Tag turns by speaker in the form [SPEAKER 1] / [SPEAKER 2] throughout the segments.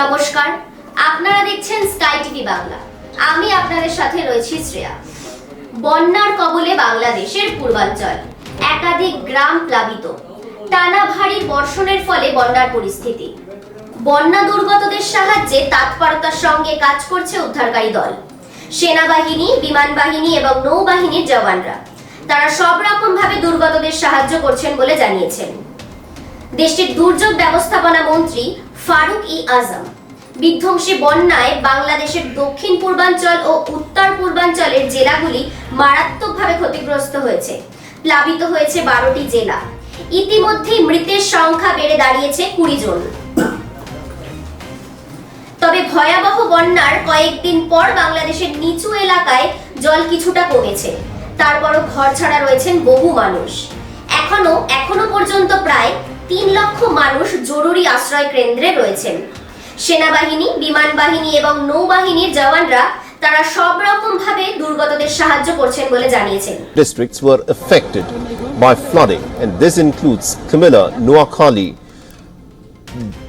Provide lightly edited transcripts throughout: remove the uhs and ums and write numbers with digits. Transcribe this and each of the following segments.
[SPEAKER 1] নমস্কার, আপনারা দেখছেন স্কাই টিভি বাংলা। আমি আপনাদের সাথে রয়েছি শ্রেয়া। বন্যার কবলে বাংলাদেশের পূর্বাঞ্চল, একাধিক গ্রাম প্লাবিত, টানা ভারী বর্ষণের ফলে বন্যার পরিস্থিতি। বন্যা দুর্গতদের সাহায্যে তৎপরতার সঙ্গে কাজ করছে উদ্ধারকারী দল, সেনাবাহিনী, বিমান বাহিনী এবং নৌবাহিনীর জওয়ানরা। তারা সব রকম ভাবে দুর্গতদের সাহায্য করছেন বলে জানিয়েছেন দেশটির দুর্যোগ ব্যবস্থাপনা মন্ত্রী ফারুক ই আজম। বিধ্বংসী বন্যায় বাংলাদেশের দক্ষিণ পূর্বাঞ্চল ও উত্তর পূর্বাঞ্চলের জেলাগুলি মারাত্মকভাবে ক্ষতিগ্রস্ত হয়েছে। প্লাবিত হয়েছে 12টি জেলা। ইতিমধ্যে মৃতের সংখ্যা বেড়ে দাঁড়িয়েছে 20 জন। তবে ভয়াবহ বন্যার কয়েকদিন পর বাংলাদেশের নিচু এলাকায় জল কিছুটা কমেছে। তারপরও ঘরছাড়া রয়েছেন বহু মানুষ। এখনো পর্যন্ত প্রায় 3 লক্ষ মানুষ জরুরি আশ্রয় কেন্দ্রে রয়েছেন। সেনাবাহিনী, বিমান বাহিনী এবং নৌবাহিনীর জওয়ানরা তারা সব রকম ভাবে দুর্গতদের সাহায্য করছেন বলে জানিয়েছেন।
[SPEAKER 2] Districts were affected by flooding, and this includes Camilla, Noakhali,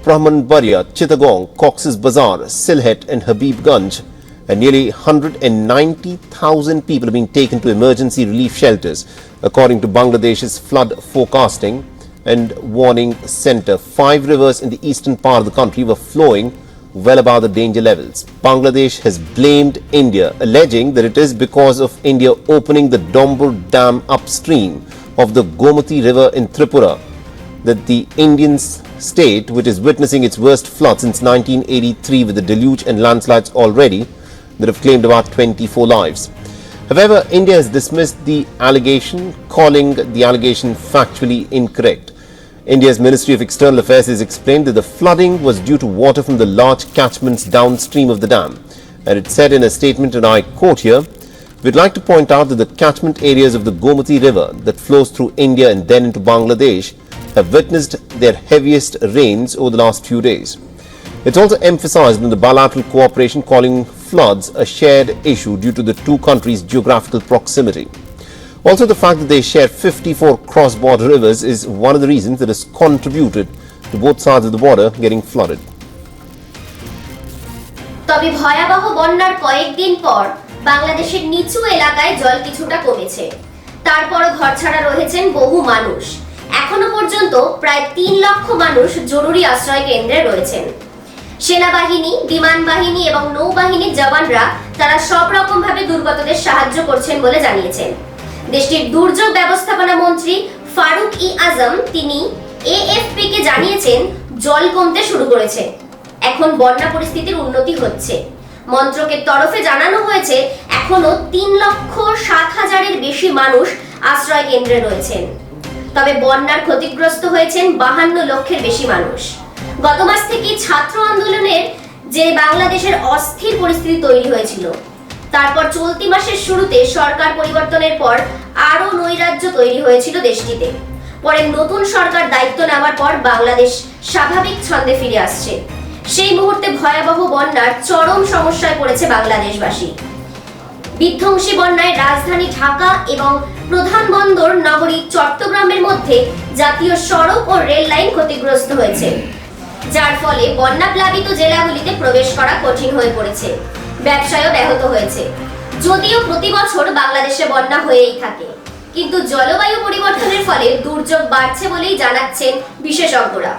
[SPEAKER 2] Brahmanbaria, Chittagong, Cox's Bazar, Sylhet and Habibganj, and nearly 190,000 people have been taken to emergency relief shelters, according to Bangladesh's flood forecasting and warning center. 5 rivers in the eastern part of the country were flowing well above the danger levels. Bangladesh has blamed India, alleging that it is because of India opening the Dombur Dam upstream of the Gomati River in Tripura that the Indian state, which is witnessing its worst flood since 1983 with the deluge and landslides already that have claimed about 24 lives. However, India has dismissed the allegation, calling the allegation factually incorrect. India's Ministry of External Affairs has explained that the flooding was due to water from the large catchments downstream of the dam. And it said in a statement, and I quote here, "We'd like to point out that the catchment areas of the Gomati River that flows through India and then into Bangladesh have witnessed their heaviest rains over the last few days." It's also emphasized in the bilateral cooperation, calling floods a shared issue due to the two countries' geographical proximity. Also, the fact that they share 54 cross-border rivers is one of the reasons that has contributed to both sides of the border getting flooded.
[SPEAKER 1] তবে ভয়াবহ বন্যার কয়েকদিন পর বাংলাদেশের নিচু এলাকায় জল কিছুটা কমেছে। তারপরও ঘরছাড়া রয়েছেন বহু মানুষ। এখনো পর্যন্ত প্রায় 3 লক্ষ মানুষ জরুরি আশ্রয় কেন্দ্রে রয়েছেন। সেনাবাহিনী, বিমান বাহিনী এবং নৌবাহিনীর জওয়ানরা তারা সব রকম ভাবে দুর্গতদের সাহায্য করছেন বলে জানিয়েছেন দেশটির দুর্যোগ ব্যবস্থাপনা মন্ত্রী ফারুক ই আজম। তিনি এএফপি কে জানিয়েছেন জল কমতে শুরু করেছে, এখন বন্যা পরিস্থিতির উন্নতি হচ্ছে। মন্ত্রকের তরফে জানানো হয়েছে এখনো 3,07,000-এর বেশি মানুষ আশ্রয় কেন্দ্রে রয়েছেন। তবে বন্যার ক্ষতিগ্রস্ত হয়েছেন 52 লক্ষের বেশি মানুষ। গত মাস থেকে ছাত্র আন্দোলনের যে বাংলাদেশের অস্থির পরিস্থিতি তৈরি হয়েছিল, তারপর চলতি মাসের শুরুতে সরকার পরিবর্তনের পর আরো নৈরাজ্য তৈরি হয়েছিল দেশটিতে। পরে নতুন সরকার দায়িত্ব নেওয়ার পর বাংলাদেশ স্বাভাবিক ছন্দে ফিরে আসছে। সেই মুহূর্তে ভয়াবহ বন্যার চরম সমস্যায় পড়েছে বাংলাদেশবাসী। বিধ্বংসী বন্যায় রাজধানী ঢাকা এবং প্রধান বন্দর নগরী চট্টগ্রামের মধ্যে জাতীয় সড়ক ও রেল লাইন ক্ষতিগ্রস্ত হয়েছে, যার ফলে বন্যা প্লাবিত জেলাগুলিতে প্রবেশ করা কঠিন হয়ে পড়েছে। ব্যবসায়ও ব্যাহত হয়েছে। যদিও প্রতি বছর বাংলাদেশে বন্যা হয়েই থাকে, কিন্তু জলবায়ু পরিবর্তনের ফলে দুর্যোগ বাড়ছে বলেই জানাচ্ছেন বিশেষজ্ঞরা।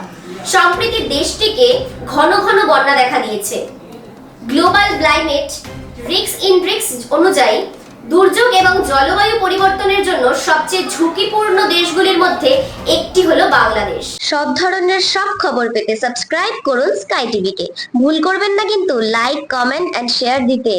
[SPEAKER 1] সম্প্রতি দেশটিকে ঘন ঘন বন্যা দেখা দিয়েছে। গ্লোবাল ক্লাইমেট রিস্ক ইন্ডেক্স অনুযায়ী দুর্যোগ এবং জলবায়ু পরিবর্তনের জন্য সবচেয়ে ঝুঁকিপূর্ণ দেশগুলির মধ্যে একটি হলো বাংলাদেশ। সব ধরনের সব খবর পেতে সাবস্ক্রাইব করুন স্কাই টিভিকে। ভুল করবেন না কিন্তু লাইক, কমেন্ট এন্ড শেয়ার দিতে।